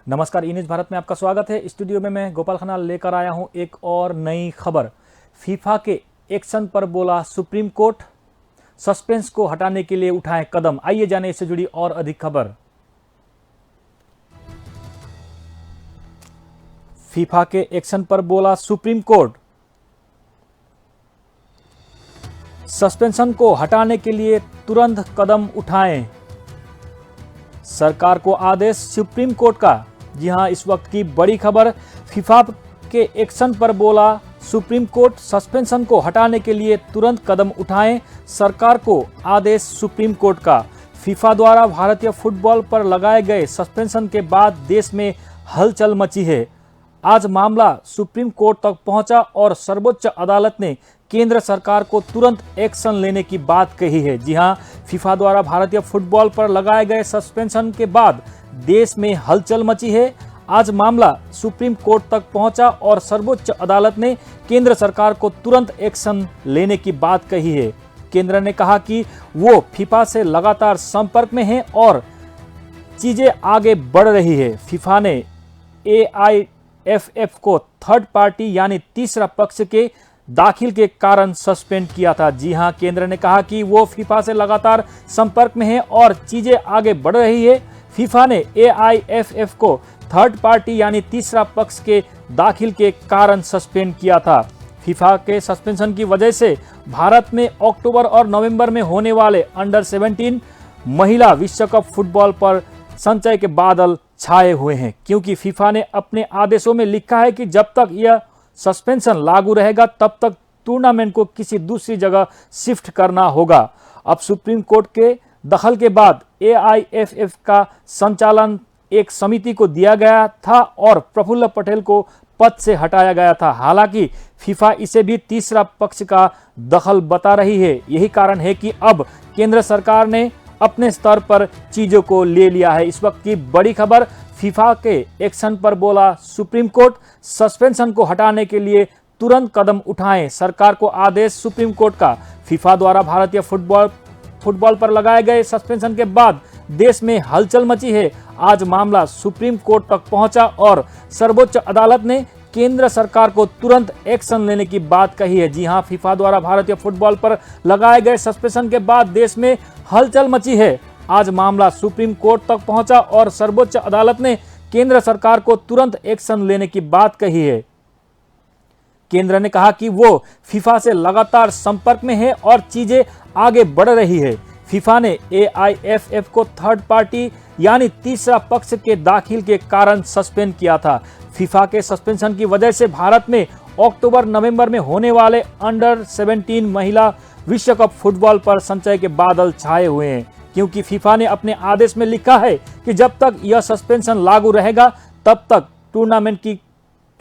नमस्कार, ई न्यूज़ भारत में आपका स्वागत है। स्टूडियो में मैं गोपाल खन्ना लेकर आया हूं एक और नई खबर। फीफा के एक्शन पर बोला सुप्रीम कोर्ट, सस्पेंस को हटाने के लिए उठाए कदम। आइए जाने इससे जुड़ी और अधिक खबर। फीफा के एक्शन पर बोला सुप्रीम कोर्ट, सस्पेंशन को हटाने के लिए तुरंत कदम उठाएं। सरकार को आदेश सुप्रीम कोर्ट का। जी हां, इस वक्त की बड़ी खबर। फीफा के एक्शन पर बोला सुप्रीम कोर्ट, सस्पेंशन को हटाने के लिए तुरंत कदम उठाएं। सरकार को आदेश सुप्रीम कोर्ट का। फीफा द्वारा भारतीय फुटबॉल पर लगाए गए सस्पेंशन के बाद देश में हलचल मची है। आज मामला सुप्रीम कोर्ट तक पहुंचा और सर्वोच्च अदालत ने केंद्र सरकार को तुरंत एक्शन लेने की बात कही है। जी हां, फीफा द्वारा भारतीय फुटबॉल पर लगाए गए सस्पेंशन के बाद देश में हलचल मची है। आज मामला सुप्रीम कोर्ट तक पहुंचा और सर्वोच्च अदालत ने केंद्र सरकार को तुरंत एक्शन लेने की बात कही है। केंद्र ने कहा कि वो फीफा से लगातार संपर्क में है और चीजें आगे बढ़ रही है। फीफा ने AIFF को थर्ड पार्टी यानी तीसरा पक्ष के दाखिल के कारण सस्पेंड किया था। जी हां, केंद्र ने कहा कि वो फीफा से लगातार संपर्क में है और चीजें आगे बढ़ रही है। फीफा ने AIFF को थर्ड पार्टी यानी तीसरा पक्ष के दाखिल के कारण सस्पेंड किया था। फीफा के सस्पेंशन की वजह से भारत में अक्टूबर और नवंबर में होने वाले अंडर 17 महिला विश्व कप फुटबॉल पर संशय के बादल छाए हुए हैं, क्योंकि फीफा ने अपने आदेशों में लिखा है कि जब तक यह सस्पेंशन लागू रहेगा तब तक टूर्नामेंट को किसी दूसरी जगह शिफ्ट करना होगा। अब सुप्रीम कोर्ट के दखल के बाद AIFF का संचालन एक समिति को दिया गया था और प्रफुल्ल पटेल को पद से हटाया गया था। हालांकि फीफा इसे भी तीसरा पक्ष का दखल बता रही है। यही कारण है कि अब केंद्र सरकार ने अपने स्तर पर चीजों को ले लिया है। इस वक्त की बड़ी खबर। फीफा के एक्शन पर बोला सुप्रीम कोर्ट, सस्पेंशन को हटाने के लिए तुरंत कदम उठाएं। सरकार को आदेश सुप्रीम कोर्ट का। फीफा द्वारा भारतीय फुटबॉल पर लगाए गए सस्पेंशन के बाद देश में हलचल मची है। आज मामला सुप्रीम कोर्ट तक पहुंचा और सर्वोच्च अदालत ने केंद्र सरकार को तुरंत एक्शन लेने की बात कही है। जी हां, फीफा द्वारा भारतीय फुटबॉल पर लगाए गए सस्पेंशन के बाद देश में हलचल मची है। आज मामला सुप्रीम कोर्ट तक पहुंचा और सर्वोच्च अदालत ने केंद्र सरकार को तुरंत एक्शन लेने की बात कही है। केंद्र ने कहा कि वो फीफा से लगातार संपर्क में है और चीजें आगे बढ़ रही है। फीफा ने AIFF को थर्ड पार्टी यानी तीसरा पक्ष के दाखिल के कारण सस्पेंड किया था। फीफा के सस्पेंशन की वजह से भारत में अक्टूबर नवंबर में होने वाले अंडर 17 महिला विश्व कप फुटबॉल पर संशय के बादल छाए हुए हैं, क्योंकि फीफा ने अपने आदेश में लिखा है कि जब तक यह सस्पेंशन लागू रहेगा तब तक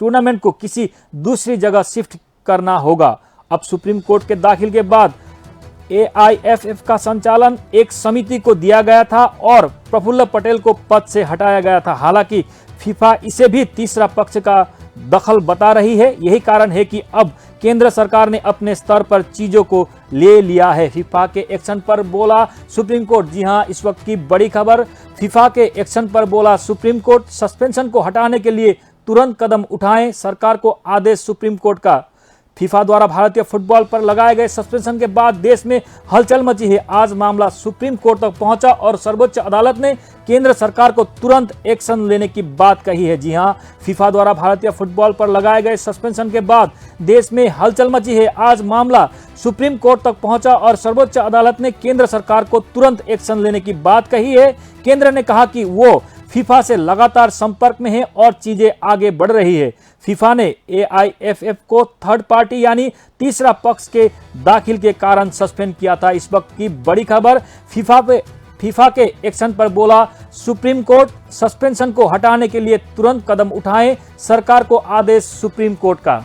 टूर्नामेंट को किसी दूसरी जगह शिफ्ट करना होगा। अब सुप्रीम कोर्ट के दाखिल के बाद AIFF का संचालन एक समिति को दिया गया था और प्रफुल्ल पटेल को पद से हटाया गया था। हालांकि फीफा इसे भी तीसरा पक्ष का दखल बता रही है। यही कारण है कि अब केंद्र सरकार ने अपने स्तर पर चीजों को ले लिया है। फीफा के एक्शन पर बोला सुप्रीम कोर्ट। जी हां, इस वक्त की बड़ी खबर। फीफा के एक्शन पर बोला सुप्रीम कोर्ट, सस्पेंशन को हटाने के लिए तुरंत कदम उठाएं। सरकार को आदेश सुप्रीम कोर्ट का। फीफा द्वारा भारतीय फुटबॉल पर लगाए गए सस्पेंशन के बाद देश में हलचल मची है। आज मामला सुप्रीम कोर्ट तक पहुंचा और सर्वोच्च अदालत ने केंद्र सरकार को तुरंत एक्शन लेने की बात कही है। जी हां, फीफा द्वारा भारतीय फुटबॉल पर लगाए गए सस्पेंशन के बाद देश में हलचल मची है। आज मामला सुप्रीम कोर्ट तक पहुंचा और सर्वोच्च अदालत ने केंद्र सरकार को तुरंत एक्शन लेने की बात कही है। केंद्र ने कहा कि वो फीफा से लगातार संपर्क में है और चीजें आगे बढ़ रही है। फीफा ने AIFF को थर्ड पार्टी यानी तीसरा पक्ष के दाखिल के कारण सस्पेंड किया था। इस वक्त की बड़ी खबर। फीफा के एक्शन पर बोला सुप्रीम कोर्ट, सस्पेंशन को हटाने के लिए तुरंत कदम उठाएं। सरकार को आदेश सुप्रीम कोर्ट का।